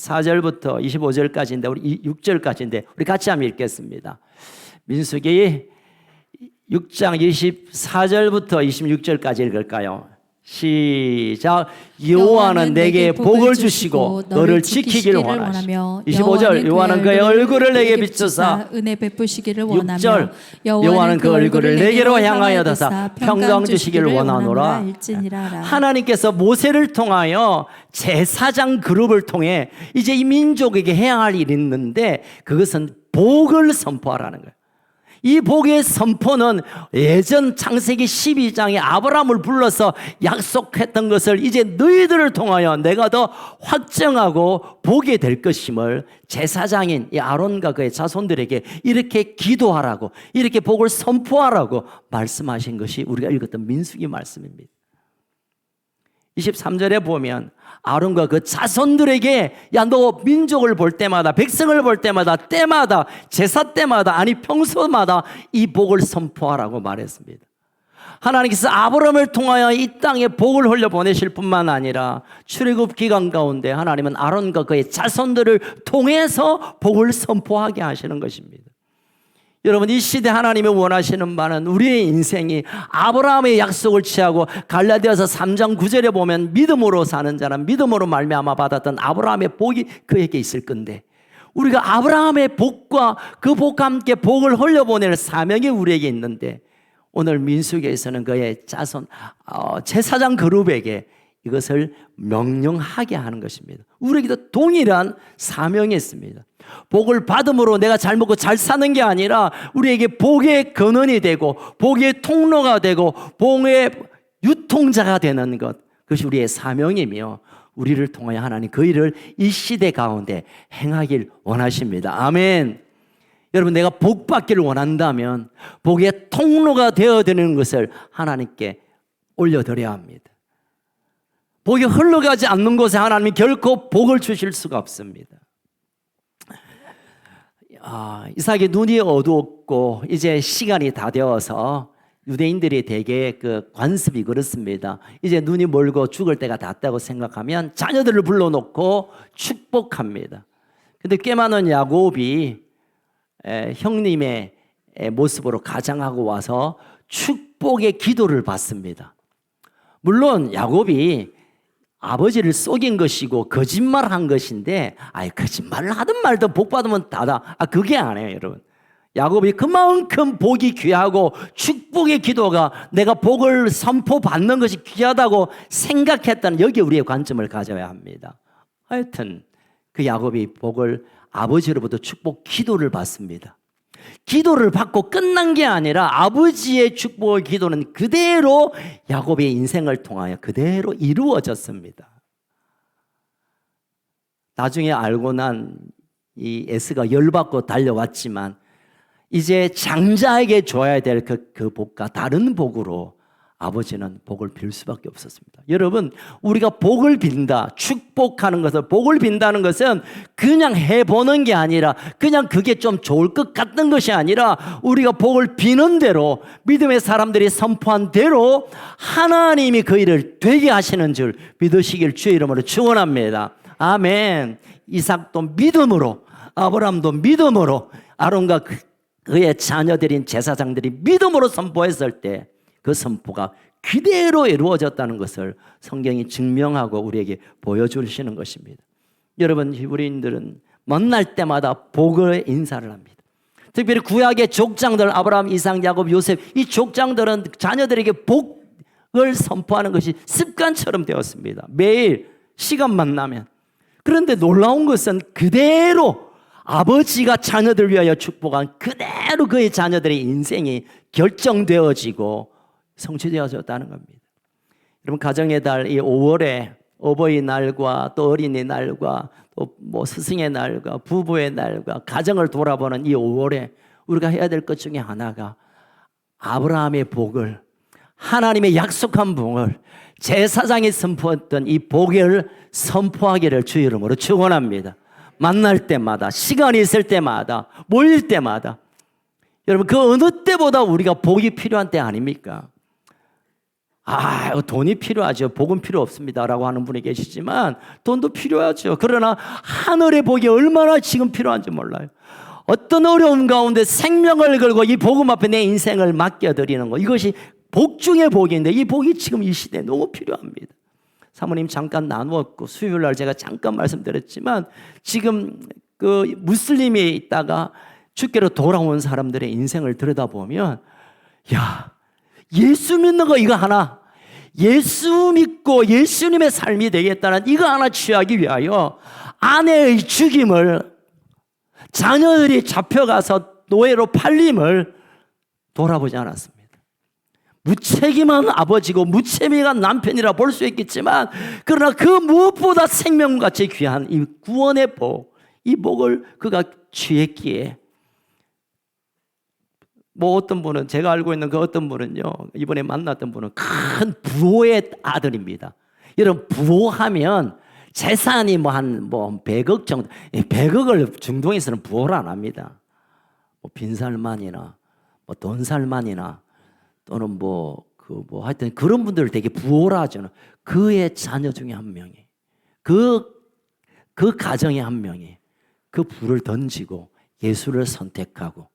24절부터 25절까지인데 우리 6절까지인데 우리 같이 한번 읽겠습니다. 민수기 6장 24절부터 26절까지 읽을까요? 시작. 여호와는 내게 복을 주시고 너를 지키기를 원하시며 25절. 여호와는 그의 얼굴을 내게 비추사 은혜 베푸시기를 원하며 6절. 여호와는 그 얼굴을 내게로 향하여 드사 평강 주시기를 원하노라. 하나님께서 모세를 통하여 제사장 그룹을 통해 이제 이 민족에게 해야 할 일이 있는데 그것은 복을 선포하라는 거예요. 이 복의 선포는 예전 창세기 12장에 아브라함을 불러서 약속했던 것을 이제 너희들을 통하여 내가 더 확정하고 보게 될 것임을 제사장인 이 아론과 그의 자손들에게 이렇게 기도하라고, 이렇게 복을 선포하라고 말씀하신 것이 우리가 읽었던 민수기 말씀입니다. 23절에 보면 아론과 그 자손들에게 야, 너 민족을 볼 때마다, 백성을 볼 때마다, 때마다, 제사 때마다, 아니 평소마다 이 복을 선포하라고 말했습니다. 하나님께서 아브라함을 통하여 이 땅에 복을 흘려보내실 뿐만 아니라 출애굽 기간 가운데 하나님은 아론과 그의 자손들을 통해서 복을 선포하게 하시는 것입니다. 여러분, 이 시대 하나님이 원하시는 바는 우리의 인생이 아브라함의 약속을 취하고 갈라디아서 3장 9절에 보면 믿음으로 사는 자는 믿음으로 말미암아 받았던 아브라함의 복이 그에게 있을 건데 우리가 아브라함의 복과 그 복과 함께 복을 흘려보낼 사명이 우리에게 있는데 오늘 민수기에서는 그의 자손 제사장 그룹에게 이것을 명령하게 하는 것입니다. 우리에게도 동일한 사명이 있습니다. 복을 받음으로 내가 잘 먹고 잘 사는 게 아니라 우리에게 복의 근원이 되고 복의 통로가 되고 복의 유통자가 되는 것, 그것이 우리의 사명이며 우리를 통하여 하나님 그 일을 이 시대 가운데 행하길 원하십니다. 아멘. 여러분, 내가 복 받기를 원한다면 복의 통로가 되어드리는 것을 하나님께 올려드려야 합니다. 복이 흘러가지 않는 곳에 하나님이 결코 복을 주실 수가 없습니다. 이삭이 눈이 어두웠고 이제 시간이 다 되어서 유대인들이 대개 그 관습이 그렇습니다. 이제 눈이 멀고 죽을 때가 됐다고 생각하면 자녀들을 불러놓고 축복합니다. 근데 꽤 많은 야곱이 형님의 모습으로 가장하고 와서 축복의 기도를 받습니다. 물론 야곱이 아버지를 속인 것이고 거짓말한 것인데 거짓말을 하든 말든 복 받으면 다다. 그게 아니에요, 여러분. 야곱이 그만큼 복이 귀하고 축복의 기도가 내가 복을 선포받는 것이 귀하다고 생각했다는 여기에 우리의 관점을 가져야 합니다. 하여튼 그 야곱이 복을 아버지로부터 축복 기도를 받습니다. 기도를 받고 끝난 게 아니라 아버지의 축복의 기도는 그대로 야곱의 인생을 통하여 그대로 이루어졌습니다. 나중에 알고 난 이 에스가 열받고 달려왔지만 이제 장자에게 줘야 될 그 복과 다른 복으로 아버지는 복을 빌 수밖에 없었습니다. 여러분, 우리가 복을 빈다, 축복하는 것을, 복을 빈다는 것은 그냥 해보는 게 아니라 그냥 그게 좀 좋을 것 같은 것이 아니라 우리가 복을 비는 대로 믿음의 사람들이 선포한 대로 하나님이 그 일을 되게 하시는 줄 믿으시길 주의 이름으로 축원합니다. 아멘. 이삭도 믿음으로, 아브라함도 믿음으로, 아론과 그의 자녀들인 제사장들이 믿음으로 선포했을 때 그 선포가 그대로 이루어졌다는 것을 성경이 증명하고 우리에게 보여주시는 것입니다. 여러분, 히브리인들은 만날 때마다 복의 인사를 합니다. 특별히 구약의 족장들 아브라함, 이삭, 야곱, 요셉, 이 족장들은 자녀들에게 복을 선포하는 것이 습관처럼 되었습니다. 매일 시간만 나면. 그런데 놀라운 것은 그대로 아버지가 자녀들 위하여 축복한 그대로 그의 자녀들의 인생이 결정되어지고 성취되어졌다는 겁니다. 여러분, 가정의 달 이 5월에 어버이날과 또 어린이날과 또 뭐 스승의 날과 부부의 날과 가정을 돌아보는 이 5월에 우리가 해야 될 것 중에 하나가 아브라함의 복을, 하나님의 약속한 복을, 제사장이 선포했던 이 복을 선포하기를 주의 이름으로 축원합니다. 만날 때마다, 시간이 있을 때마다, 모일 때마다. 여러분, 그 어느 때보다 우리가 복이 필요한 때 아닙니까? 돈이 필요하죠. 복은 필요 없습니다라고 하는 분이 계시지만 돈도 필요하죠. 그러나 하늘의 복이 얼마나 지금 필요한지 몰라요. 어떤 어려움 가운데 생명을 걸고 이 복음 앞에 내 인생을 맡겨드리는 것, 이것이 복 중의 복인데 이 복이 지금 이 시대에 너무 필요합니다. 사모님 잠깐 나누었고 수요일 날 제가 잠깐 말씀드렸지만 지금 그 무슬림에 있다가 주께로 돌아온 사람들의 인생을 들여다보면 야, 예수 믿는 거 이거 하나, 예수 믿고 예수님의 삶이 되겠다는 이거 하나 취하기 위하여 아내의 죽임을, 자녀들이 잡혀가서 노예로 팔림을 돌아보지 않았습니다. 무책임한 아버지고 무책임한 남편이라 볼 수 있겠지만 그러나 그 무엇보다 생명같이 귀한 이 구원의 복, 이 복을 그가 취했기에 어떤 분은, 제가 알고 있는 그 어떤 분은요, 이번에 만났던 분은 큰 부호의 아들입니다. 여러분, 부호하면 재산이 한 100억 정도, 100억을 중동에서는 부호를 안 합니다. 빈살만이나 돈살만이나 또는 하여튼 그런 분들을 되게 부호라 하잖아요. 그의 자녀 중에 한 명이, 그 가정의 한 명이 그 불을 던지고 예수를 선택하고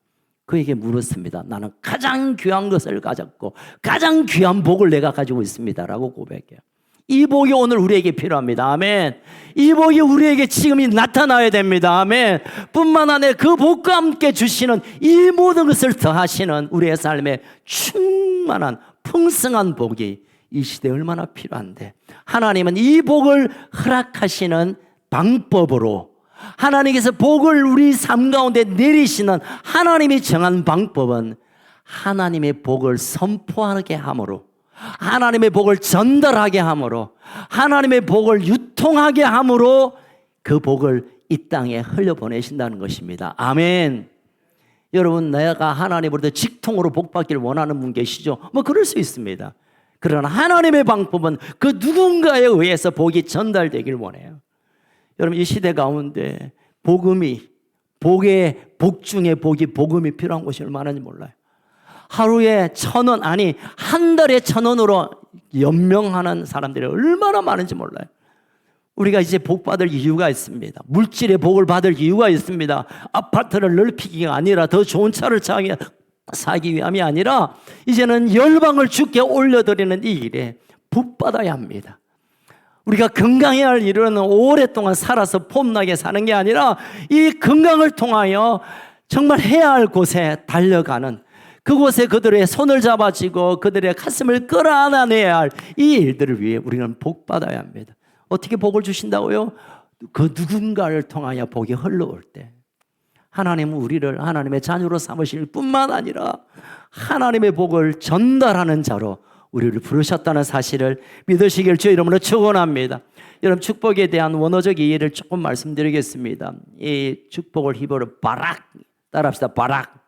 그에게 물었습니다. 나는 가장 귀한 것을 가졌고 가장 귀한 복을 내가 가지고 있습니다라고 고백해요. 이 복이 오늘 우리에게 필요합니다. 아멘. 이 복이 우리에게 지금이 나타나야 됩니다. 아멘. 뿐만 아니라 그 복과 함께 주시는 이 모든 것을 더하시는 우리의 삶에 충만한 풍성한 복이 이 시대에 얼마나 필요한데, 하나님은 이 복을 허락하시는 방법으로, 하나님께서 복을 우리 삶 가운데 내리시는 하나님이 정한 방법은 하나님의 복을 선포하게 함으로, 하나님의 복을 전달하게 함으로, 하나님의 복을 유통하게 함으로 그 복을 이 땅에 흘려보내신다는 것입니다. 아멘. 여러분, 내가 하나님으로부터 직통으로 복받기를 원하는 분 계시죠? 그럴 수 있습니다. 그러나 하나님의 방법은 그 누군가에 의해서 복이 전달되길 원해요. 여러분, 이 시대 가운데 복음이, 복 중에 복음이 필요한 곳이 얼마나인지 몰라요. 하루에 1,000원, 아니 한 달에 1,000원으로 연명하는 사람들이 얼마나 많은지 몰라요. 우리가 이제 복 받을 이유가 있습니다. 물질의 복을 받을 이유가 있습니다. 아파트를 넓히기가 아니라 더 좋은 차를 사기 위함이 아니라 이제는 열방을 주께 올려드리는 이 일에 복 받아야 합니다. 우리가 건강해야 할 일은 오랫동안 살아서 폼나게 사는 게 아니라 이 건강을 통하여 정말 해야 할 곳에 달려가는, 그곳에 그들의 손을 잡아주고 그들의 가슴을 끌어안아내야 할 이 일들을 위해 우리는 복 받아야 합니다. 어떻게 복을 주신다고요? 그 누군가를 통하여 복이 흘러올 때 하나님은 우리를 하나님의 자녀로 삼으실 뿐만 아니라 하나님의 복을 전달하는 자로 우리를 부르셨다는 사실을 믿으시길 주의 이름으로 축원합니다. 여러분, 축복에 대한 원어적 이해를 조금 말씀드리겠습니다. 이 축복을 히브리어로 바락, 따라합시다. 바락.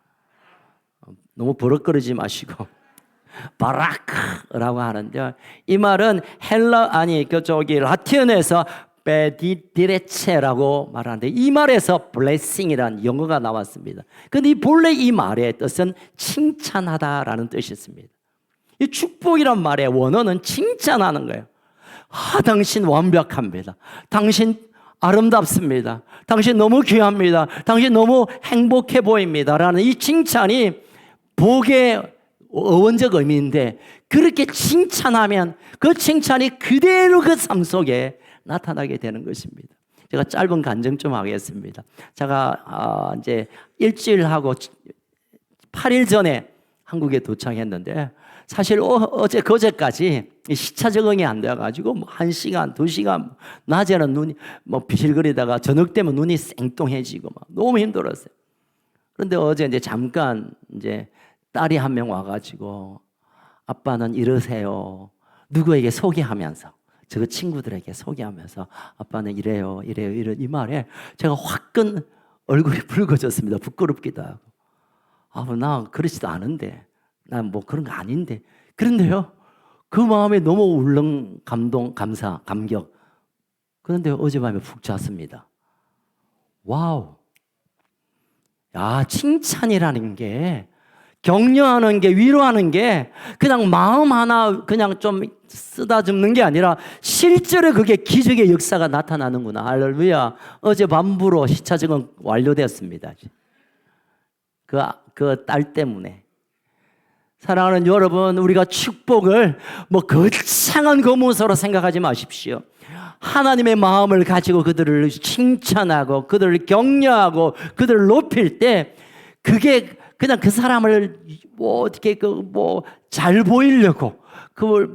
너무 버럭거리지 마시고 바락라고 하는데, 이 말은 라틴어에서 베디디레체라고 말하는데 이 말에서 blessing이라는 영어가 나왔습니다. 그런데 본래 이 말의 뜻은 칭찬하다라는 뜻이 있습니다. 이 축복이란 말의 원어는 칭찬하는 거예요. 당신 완벽합니다. 당신 아름답습니다. 당신 너무 귀합니다. 당신 너무 행복해 보입니다. 라는 이 칭찬이 복의 어원적 의미인데, 그렇게 칭찬하면 그 칭찬이 그대로 그 삶 속에 나타나게 되는 것입니다. 제가 짧은 간증 좀 하겠습니다. 제가 이제 일주일하고 8일 전에 한국에 도착했는데, 사실 어제 그제까지 시차 적응이 안 돼가지고 1시간, 2시간, 낮에는 눈이 비실거리다가 저녁 되면 눈이 생뚱해지고 너무 힘들었어요. 그런데 어제 이제 잠깐 이제 딸이 한 명 와가지고 아빠는 이러세요. 누구에게 소개하면서, 저 친구들에게 소개하면서 아빠는 이래요, 이런 이 말에 제가 화끈 얼굴이 붉어졌습니다. 부끄럽기도 하고. 나 그렇지도 않은데, 난 그런 거 아닌데. 그런데요, 그 마음에 너무 울렁, 감동, 감사, 감격. 그런데 어젯밤에 푹 잤습니다. 와우. 야, 칭찬이라는 게 격려하는 게, 위로하는 게 그냥 마음 하나 그냥 좀 쓰다듬는 게 아니라 실제로 그게 기적의 역사가 나타나는구나. 할렐루야. 어제 밤부로 시차 적응 완료되었습니다. 그 딸 때문에. 사랑하는 여러분, 우리가 축복을 뭐 거창한 거문서로 생각하지 마십시오. 하나님의 마음을 가지고 그들을 칭찬하고 그들을 격려하고 그들을 높일 때 그게 그냥 그 사람을 뭐 어떻게 잘 보이려고 그걸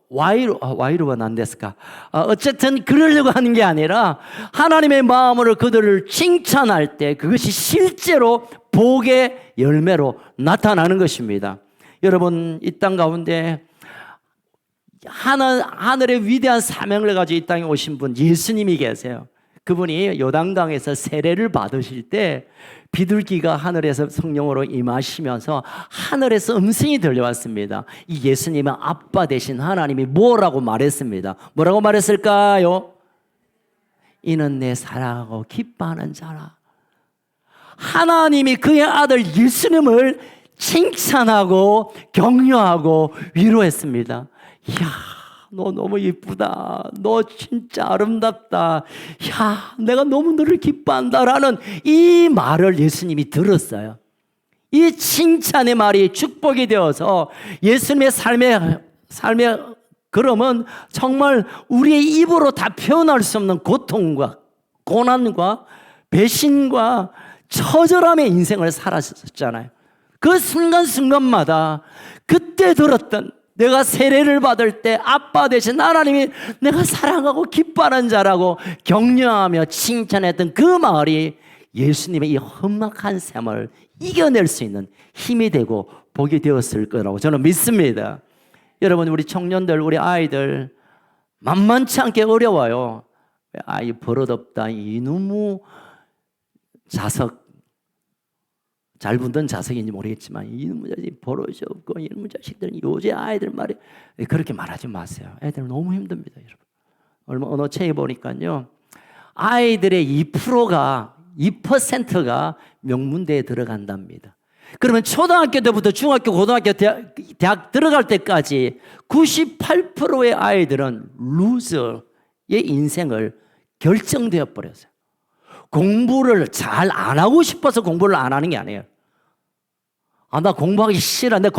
와이로가 난 됐을까? 어쨌든 그러려고 하는 게 아니라 하나님의 마음으로 그들을 칭찬할 때 그것이 실제로 복의 열매로 나타나는 것입니다. 여러분, 이 땅 가운데 하늘의 위대한 사명을 가지고 이 땅에 오신 분 예수님이 계세요. 그분이 요단강에서 세례를 받으실 때 비둘기가 하늘에서 성령으로 임하시면서 하늘에서 음성이 들려왔습니다. 이 예수님은 아빠 되신 하나님이 뭐라고 말했습니다. 뭐라고 말했을까요? 이는 내 사랑하고 기뻐하는 자라. 하나님이 그의 아들 예수님을 칭찬하고 격려하고 위로했습니다. 이야, 너 너무 예쁘다. 너 진짜 아름답다. 야, 내가 너무 너를 기뻐한다라는 이 말을 예수님이 들었어요. 이 칭찬의 말이 축복이 되어서 예수님의 삶의 그러면 정말 우리의 입으로 다 표현할 수 없는 고통과 고난과 배신과 처절함의 인생을 살았었잖아요. 그 순간순간마다 그때 들었던, 내가 세례를 받을 때 아빠 되신 하나님이 내가 사랑하고 기뻐하는 자라고 격려하며 칭찬했던 그 말이 예수님의 이 험악한 삶을 이겨낼 수 있는 힘이 되고 복이 되었을 거라고 저는 믿습니다. 여러분, 우리 청년들, 우리 아이들 만만치 않게 어려워요. 아이 버릇없다, 이놈의 자석, 잘 분던 자석인지 모르겠지만 이놈의 자식 버릇이 없고 이놈의 자식들은 요새 아이들 말이 그렇게 말하지 마세요. 애들 너무 힘듭니다, 여러분. 얼마 언어책에 보니까요, 아이들의 2%가 명문대에 들어간답니다. 그러면 초등학교 때부터 중학교, 고등학교, 대학 들어갈 때까지 98%의 아이들은 루저의 인생을 결정되어 버렸어요. 공부를 잘 안 하고 싶어서 공부를 안 하는 게 아니에요. 나 공부하기 싫어. 내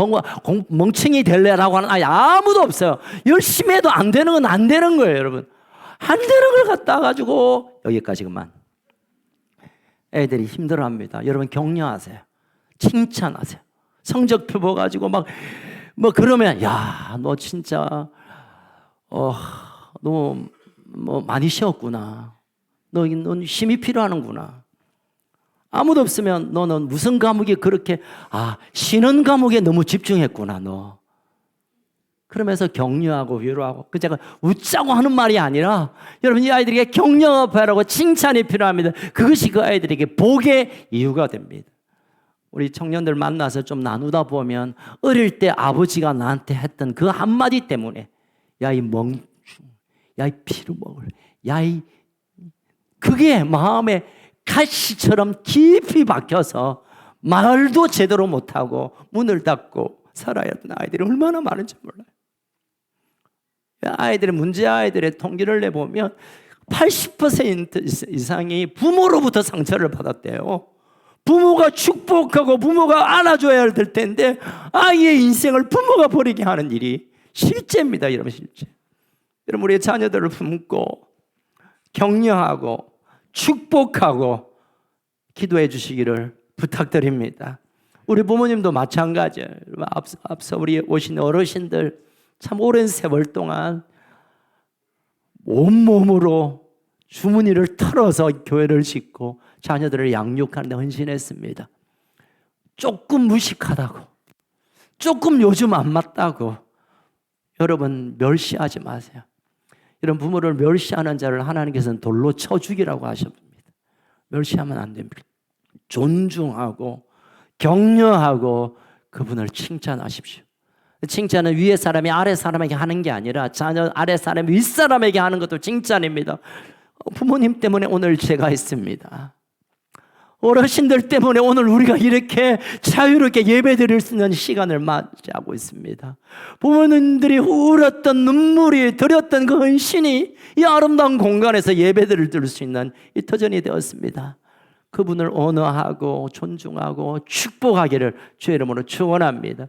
멍청이 될래라고 하는 아이 아무도 없어요. 열심히 해도 안 되는 건 안 되는 거예요, 여러분. 안 되는 걸 갖다 가지고 여기까지 그만. 애들이 힘들어합니다. 여러분, 격려하세요. 칭찬하세요. 성적표 보가지고 뭐 그러면 야, 너 진짜 너 뭐 많이 쉬었구나. 넌 힘이 필요하는구나. 아무도 없으면 너는 무슨 과목이 그렇게 쉬는 과목에 너무 집중했구나 너. 그러면서 격려하고 위로하고, 그 제가 웃자고 하는 말이 아니라 여러분, 이 아이들에게 격려하고 칭찬이 필요합니다. 그것이 그 아이들에게 복의 이유가 됩니다. 우리 청년들 만나서 좀 나누다 보면 어릴 때 아버지가 나한테 했던 그 한마디 때문에 야 이 멍충, 야 이 피를 먹을, 야 이 그게 마음에 가시처럼 깊이 박혀서 말도 제대로 못하고 문을 닫고 살아야 하는 아이들이 얼마나 많은지 몰라요. 아이들의 문제 아이들의 통계를 내보면 80% 이상이 부모로부터 상처를 받았대요. 부모가 축복하고 부모가 안아줘야 될 텐데 아이의 인생을 부모가 버리게 하는 일이 실제입니다. 여러분, 실제. 여러분, 우리의 자녀들을 품고 격려하고 축복하고 기도해 주시기를 부탁드립니다. 우리 부모님도 마찬가지예요. 앞서 우리 오신 어르신들 참 오랜 세월 동안 온몸으로 주머니를 털어서 교회를 짓고 자녀들을 양육하는 데 헌신했습니다. 조금 무식하다고, 조금 요즘 안 맞다고 여러분 멸시하지 마세요. 이런 부모를 멸시하는 자를 하나님께서는 돌로 쳐 죽이라고 하셨습니다. 멸시하면 안 됩니다. 존중하고 격려하고 그분을 칭찬하십시오. 칭찬은 위에 사람이 아래 사람에게 하는 게 아니라 자녀 아래 사람이 윗 사람에게 하는 것도 칭찬입니다. 부모님 때문에 오늘 제가 있습니다. 어르신들 때문에 오늘 우리가 이렇게 자유롭게 예배드릴 수 있는 시간을 맞이하고 있습니다. 부모님들이 울었던 눈물이 들였던 그 헌신이 이 아름다운 공간에서 예배드릴 수 있는 이 터전이 되었습니다. 그분을 언어하고 존중하고 축복하기를 주의 이름으로 축원합니다.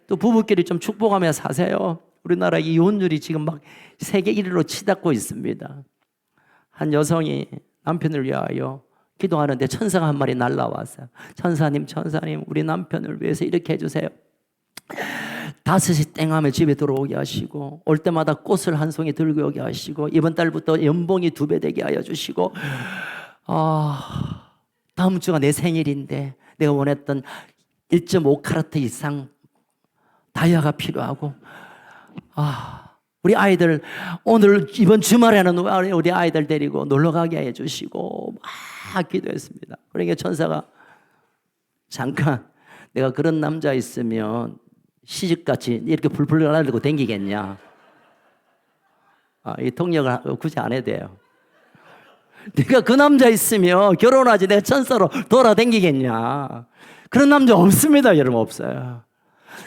또 부부끼리 좀 축복하며 사세요. 우리나라 이혼율이 지금 막 세계 1위로 치닫고 있습니다. 한 여성이 남편을 위하여 기도하는데 천사가 한 마리 날라왔어요. 천사님 우리 남편을 위해서 이렇게 해주세요. 5시 땡 하면 집에 들어오게 하시고, 올 때마다 꽃을 한 송이 들고 오게 하시고, 이번 달부터 연봉이 2배 되게 하여 주시고, 다음 주가 내 생일인데 내가 원했던 1.5카라트 이상 다이아가 필요하고, 우리 아이들 오늘 이번 주말에는 우리 아이들 데리고 놀러 가게 해주시고 막 기도했습니다. 그러니까 천사가 잠깐, 내가 그런 남자 있으면 시집같이 이렇게 불불 날리고 댕기겠냐? 이 통역을 굳이 안 해도 돼요. 네가 그 남자 있으면 결혼하지 내 천사로 돌아댕기겠냐? 그런 남자 없습니다. 여러분, 없어요.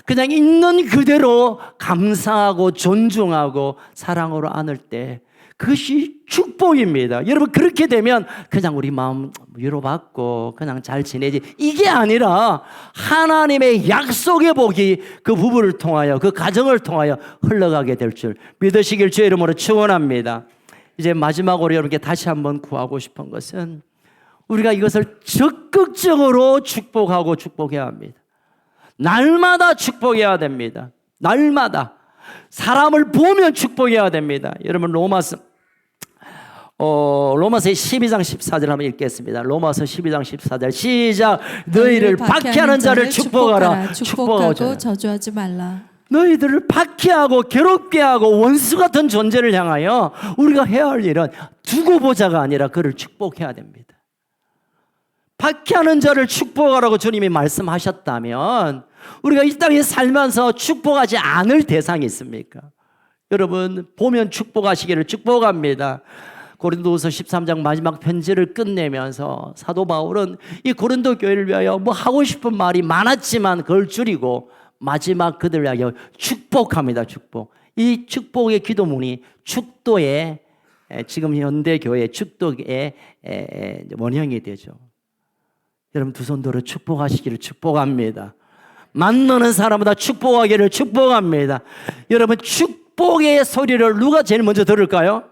그냥 있는 그대로 감사하고 존중하고 사랑으로 안을 때 그것이 축복입니다. 여러분, 그렇게 되면 그냥 우리 마음 위로받고 그냥 잘 지내지, 이게 아니라 하나님의 약속의 복이 그 부부를 통하여, 그 가정을 통하여 흘러가게 될 줄 믿으시길 주의 이름으로 축원합니다. 이제 마지막으로 여러분께 다시 한번 구하고 싶은 것은, 우리가 이것을 적극적으로 축복하고 축복해야 합니다. 날마다 축복해야 됩니다. 날마다 사람을 보면 축복해야 됩니다. 여러분, 로마서 12장 14절 한번 읽겠습니다. 로마서 12장 14절 시작. 너희를 박해하는 자를 축복하라. 축복하고 저주하지 말라. 너희들을 박해하고 괴롭게 하고 원수 같은 존재를 향하여 우리가 해야 할 일은 두고 보자가 아니라 그를 축복해야 됩니다. 박해하는 자를 축복하라고 주님이 말씀하셨다면 우리가 이 땅에 살면서 축복하지 않을 대상이 있습니까? 여러분, 보면 축복하시기를 축복합니다. 고린도후서 13장 마지막 편지를 끝내면서 사도 바울은 이 고린도 교회를 위하여 뭐 하고 싶은 말이 많았지만 그걸 줄이고 마지막 그들을 위하여 축복합니다. 축복. 이 축복의 기도문이 축도의, 지금 현대교회 축도의 원형이 되죠. 여러분, 두 손 들어 축복하시기를 축복합니다. 만나는 사람마다 축복하기를 축복합니다. 여러분, 축복의 소리를 누가 제일 먼저 들을까요?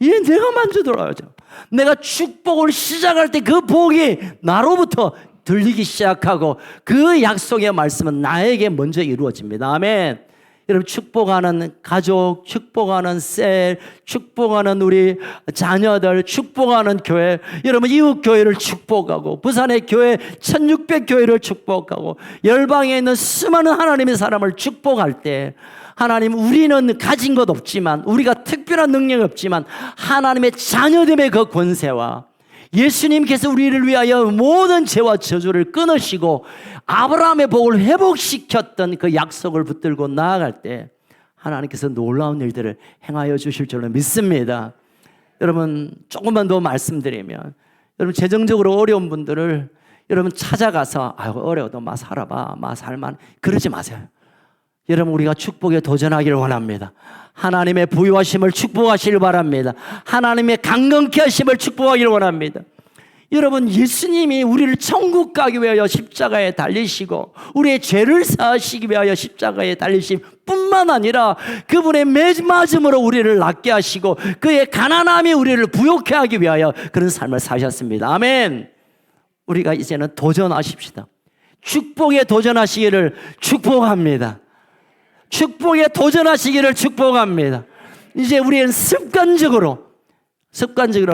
예, 내가 먼저 들어야죠. 내가 축복을 시작할 때 그 복이 나로부터 들리기 시작하고 그 약속의 말씀은 나에게 먼저 이루어집니다. 아멘. 여러분, 축복하는 가족, 축복하는 셀, 축복하는 우리 자녀들, 축복하는 교회, 여러분 이웃 교회를 축복하고 부산의 교회 1600교회를 축복하고 열방에 있는 수많은 하나님의 사람을 축복할 때, 하나님, 우리는 가진 것 없지만, 우리가 특별한 능력이 없지만 하나님의 자녀됨의 그 권세와 예수님께서 우리를 위하여 모든 죄와 저주를 끊으시고 아브라함의 복을 회복시켰던 그 약속을 붙들고 나아갈 때 하나님께서 놀라운 일들을 행하여 주실 줄로 믿습니다. 여러분, 조금만 더 말씀드리면, 여러분 재정적으로 어려운 분들을 여러분 찾아가서 아이고 어려워도 마 살아봐, 마 살만, 그러지 마세요. 여러분, 우리가 축복에 도전하기를 원합니다. 하나님의 부유하심을 축복하시길 바랍니다. 하나님의 강건케 하심을 축복하기를 원합니다. 여러분, 예수님이 우리를 천국 가기 위하여 십자가에 달리시고 우리의 죄를 사하시기 위하여 십자가에 달리심 뿐만 아니라 그분의 매맞음으로 우리를 낫게 하시고 그의 가난함이 우리를 부욕해 하기 위하여 그런 삶을 사셨습니다. 아멘. 우리가 이제는 도전하십시다. 축복에 도전하시기를 축복합니다. 축복에 도전하시기를 축복합니다. 이제 우리는 습관적으로는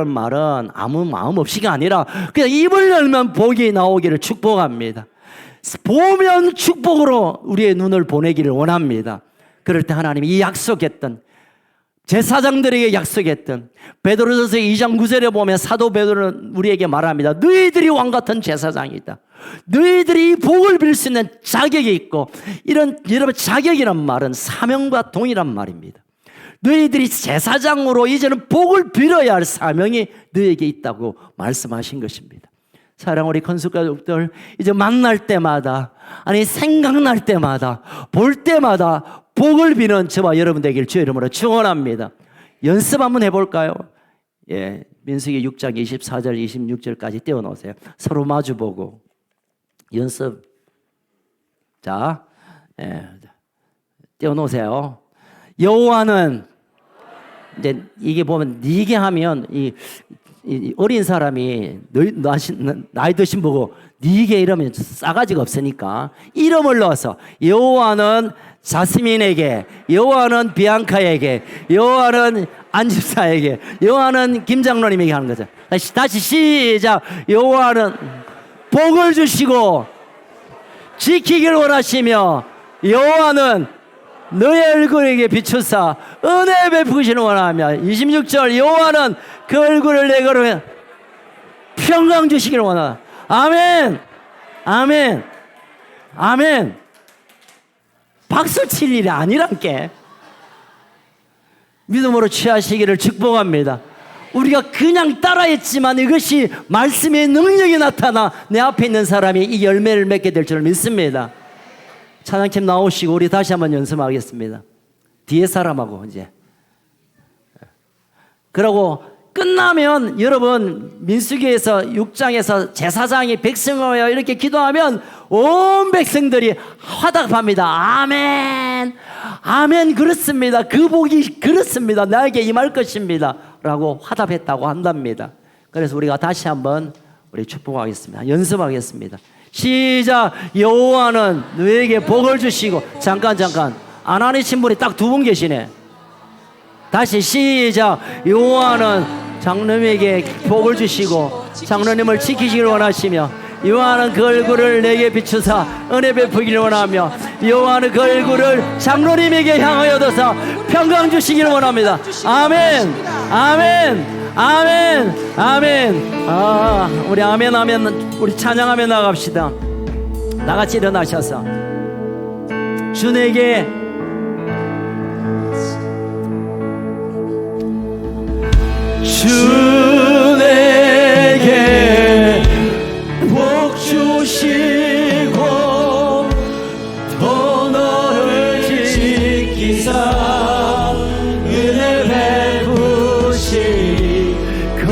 말은 아무 마음 없이가 아니라 그냥 입을 열면 복이 나오기를 축복합니다. 보면 축복으로 우리의 눈을 보내기를 원합니다. 그럴 때 하나님이 이 약속했던, 제사장들에게 약속했던 베드로전서 2장 9절에 보면 사도 베드로는 우리에게 말합니다. 너희들이 왕같은 제사장이다. 너희들이 복을 빌 수 있는 자격이 있고, 이런 여러분 자격이란 말은 사명과 동일한 말입니다. 너희들이 제사장으로 이제는 복을 빌어야 할 사명이 너희에게 있다고 말씀하신 것입니다. 사랑 우리 건축가족들, 이제 만날 때마다, 아니 생각날 때마다, 볼 때마다 복을 비는 저와 여러분 되길 주의 이름으로 축원합니다. 연습 한번 해볼까요? 예, 민수기 6장 24절 26절까지 띄워놓으세요. 서로 마주보고 연습. 자, 예, 띄워놓으세요. 여호와는, 이제 이게 보면 니게 하면 이 어린 사람이 나이 드신 보고 니게 이러면 싸가지가 없으니까 이름을 넣어서 여호와는 자스민에게, 여호와는 비앙카에게, 여호와는 안집사에게, 여호와는 김장로님에게 하는 거죠. 다시 시작. 여호와는 복을 주시고 지키길 원하시며 여호와는 너의 얼굴에게 비추사 은혜 베푸시는 원하며 26절 여호와는 그 얼굴을 내게로 평강 주시기를 원하다. 아멘, 아멘, 아멘. 박수 칠 일이 아니란께. 믿음으로 취하시기를 축복합니다. 우리가 그냥 따라했지만 이것이 말씀의 능력이 나타나 내 앞에 있는 사람이 이 열매를 맺게 될 줄 믿습니다. 찬양팀 나오시고 우리 다시 한번 연습하겠습니다. 뒤에 사람하고 이제. 그러고 끝나면 여러분 민수기에서 6장에서 제사장이 백성하여 이렇게 기도하면 온 백성들이 화답합니다. 아멘, 아멘, 그렇습니다. 그 복이 그렇습니다. 나에게 임할 것입니다 라고 화답했다고 한답니다. 그래서 우리가 다시 한번 우리 축복하겠습니다. 연습하겠습니다. 시작. 여호와는 너에게 복을 주시고. 잠깐 안 하신 분이 딱 두 분 계시네. 다시 시작. 여호와는 장로님에게 복을 주시고 장로님을 지키시길 원하시며 여호와는 그 얼굴을 내게 비추사 은혜 베푸기를 원하며 여호와는 그 얼굴을 장로님에게 향하여 둬서 평강 주시기를 원합니다. 아멘, 아멘, 아멘, 아멘. 우리 아멘, 아멘. 우리 찬양하며 나갑시다. 나같이 일어나셔서 주 내게 복 주시고 또 너를 지키사 은혜 베푸시 그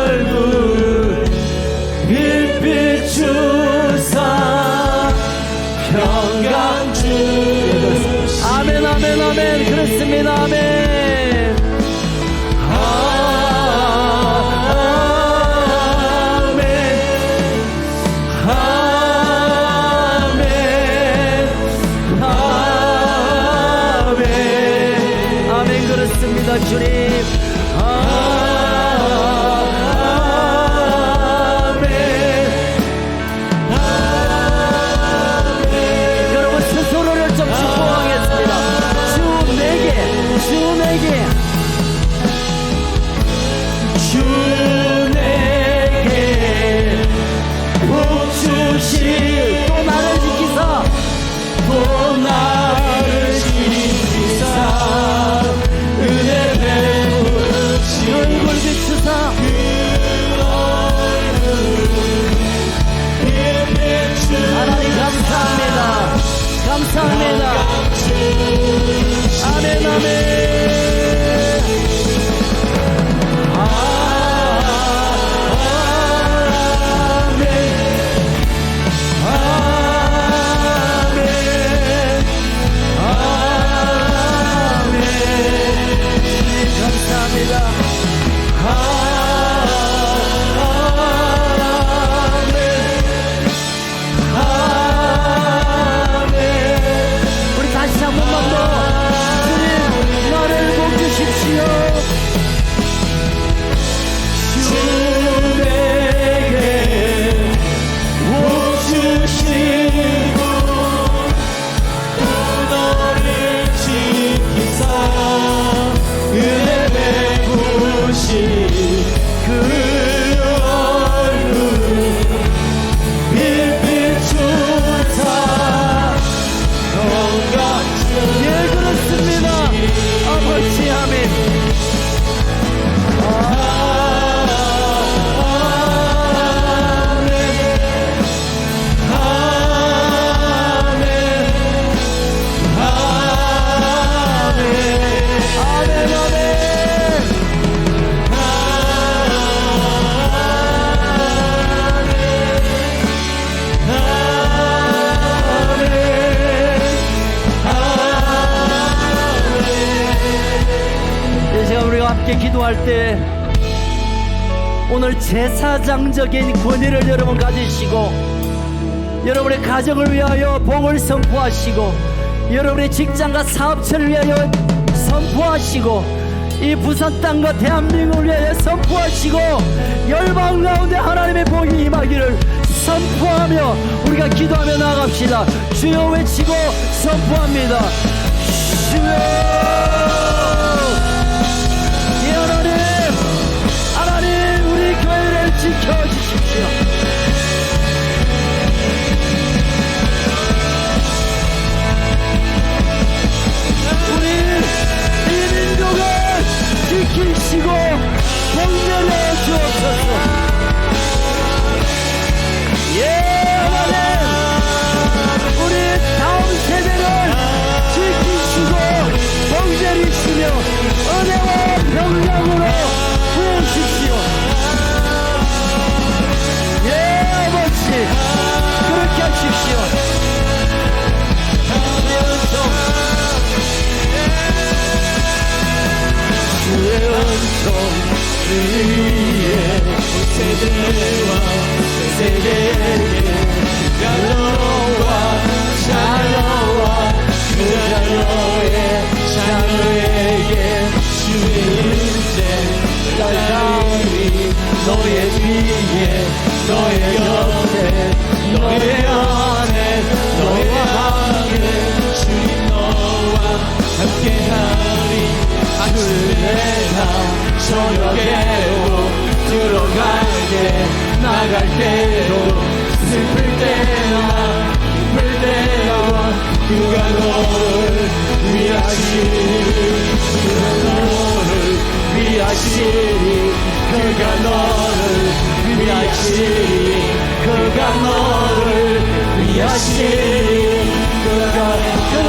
얼굴 빛 주사 평강 주시. 아멘, 아멘, 아멘. 그렇습니다. 아멘. 주님, 아멘, 아멘. 여러분 스스로를 좀 축복하겠습니다. 주 내게 복 주시 또 나를 지키사 은혜 기도할 때 오늘 제사장적인 권위를 여러분 가지시고 여러분의 가정을 위하여 복을 선포하시고 여러분의 직장과 사업체를 위하여 선포하시고 이 부산 땅과 대한민국을 위하여 선포하시고 열방 가운데 하나님의 복이 임하기를 선포하며 우리가 기도하며 나아갑시다. 주여 외치고 선포합니다. 주여 이 하나님 우리 교회를 지켜주십시오. 우리 이 민족을 지키시고 복렬해 주옵소서. 하나님 우리 다음 세대를 지키시고 복렬이시며 은혜와 평강으로 부으십시오. 아버지 그렇게 하십시오. 주의 은총 위에 세대와 세대에게 샬롬과 샬롬과 그 샬롬의 샬롬에게 주의 인생 날가오니 너의 뒤에 너의 옆에 너의 안에 너의 안에 주님 너와 함께하리. 아침에나 저녁에도 들어갈 때 나갈 때도 슬플 때나 기쁠 때나 그가 너를 위하시리. 그가 너를 위하시리. 그가 너를 위하시리. 그가 너를 위하시리. 그가 너를 위하시리.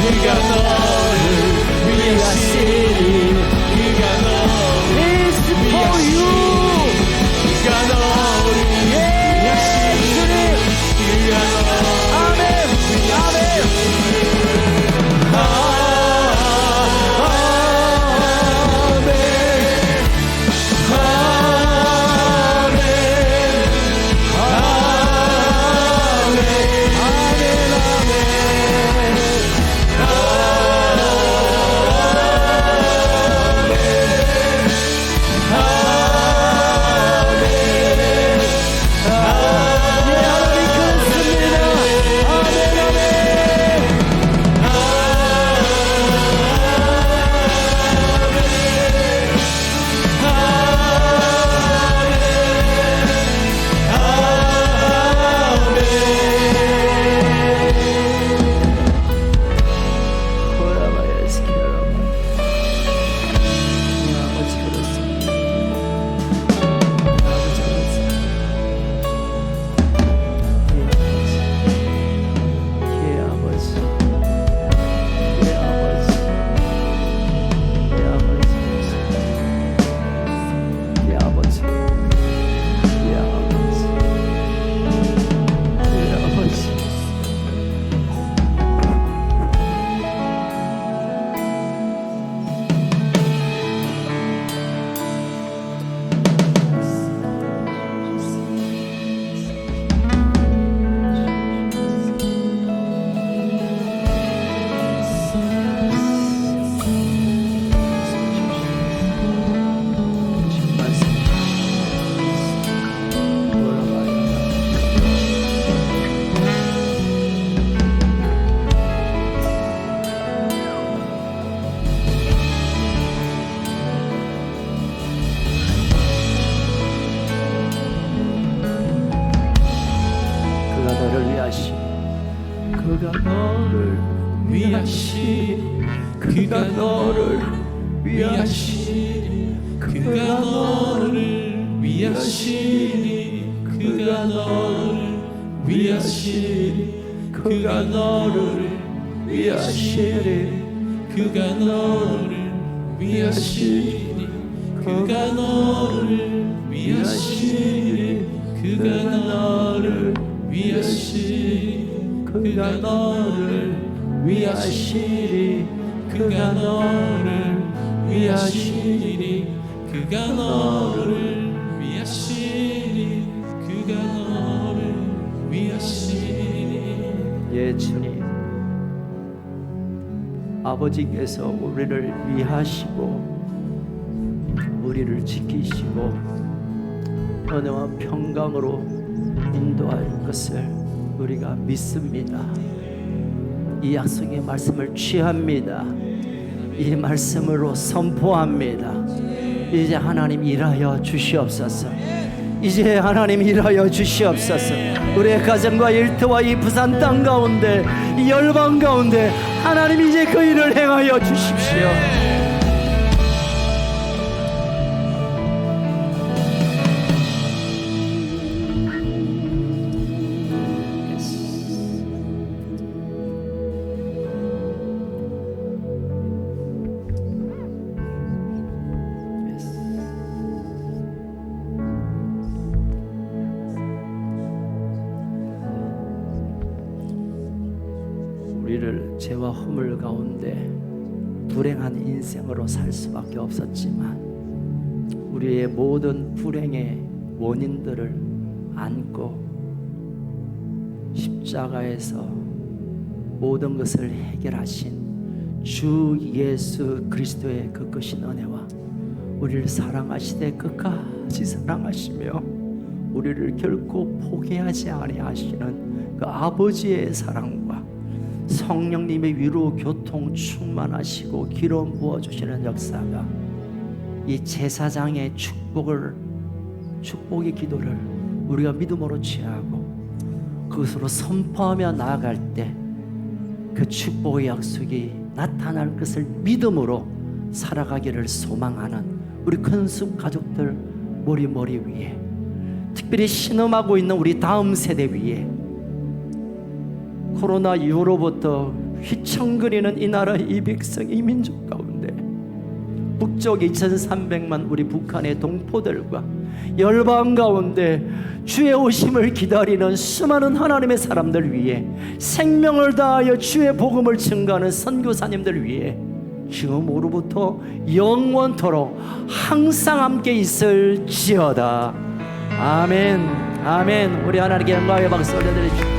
그가 너를 위하시리. 그가 너를 위하시리. 그가 너를 위하시리. 그가 너를 아멘 그가 너를 위하시리. 그가 너를 위하시리. 그가 너를 위하시리. 그가 너를 위하시리. 그가 너를 위하시리. 그가 너를 위하시리. 그가 너를 위하시리. 그가 너를 위하시리. 그가 너를 위하시리. 그가 너를 위하시니 그가 너를 위하시니 그가 너를 위하시니. 예, 주님, 아버지께서 우리를 위하시고 우리를 지키시고 은혜와 평강으로 인도할 것을 우리가 믿습니다. 이 약속의 말씀을 취합니다. 이 말씀으로 선포합니다. 이제 하나님 일하여 주시옵소서. 이제 하나님 일하여 주시옵소서. 우리의 가정과 일터와 이 부산 땅 가운데, 이 열방 가운데 하나님 이제 그 일을 행하여 주십시오. 우리를 죄와 허물 가운데 불행한 인생으로 살 수밖에 없었지만 우리의 모든 불행의 원인들을 안고 십자가에서 모든 것을 해결하신 주 예수 그리스도의 그 크신 은혜와 우리를 사랑하시되 끝까지 사랑하시며 우리를 결코 포기하지 아니하시는 그 아버지의 사랑과 성령님의 위로 교통 충만하시고 기름 부어주시는 역사가 이 제사장의 축복의 기도를 우리가 믿음으로 취하고 그것으로 선포하며 나아갈 때 그 축복의 약속이 나타날 것을 믿음으로 살아가기를 소망하는 우리 큰숲 가족들 머리 위에, 특별히 신음하고 있는 우리 다음 세대 위에, 코로나 이후로부터 휘청거리는 이 나라 이 백성 이 민족 가운데 북쪽 2300만 우리 북한의 동포들과 열방 가운데 주의 오심을 기다리는 수많은 하나님의 사람들 위해, 생명을 다하여 주의 복음을 증거하는 선교사님들 위해 지금으로부터 영원토록 항상 함께 있을지어다. 아멘. 아멘. 우리 하나님께 영광의 박수 올려드립시다.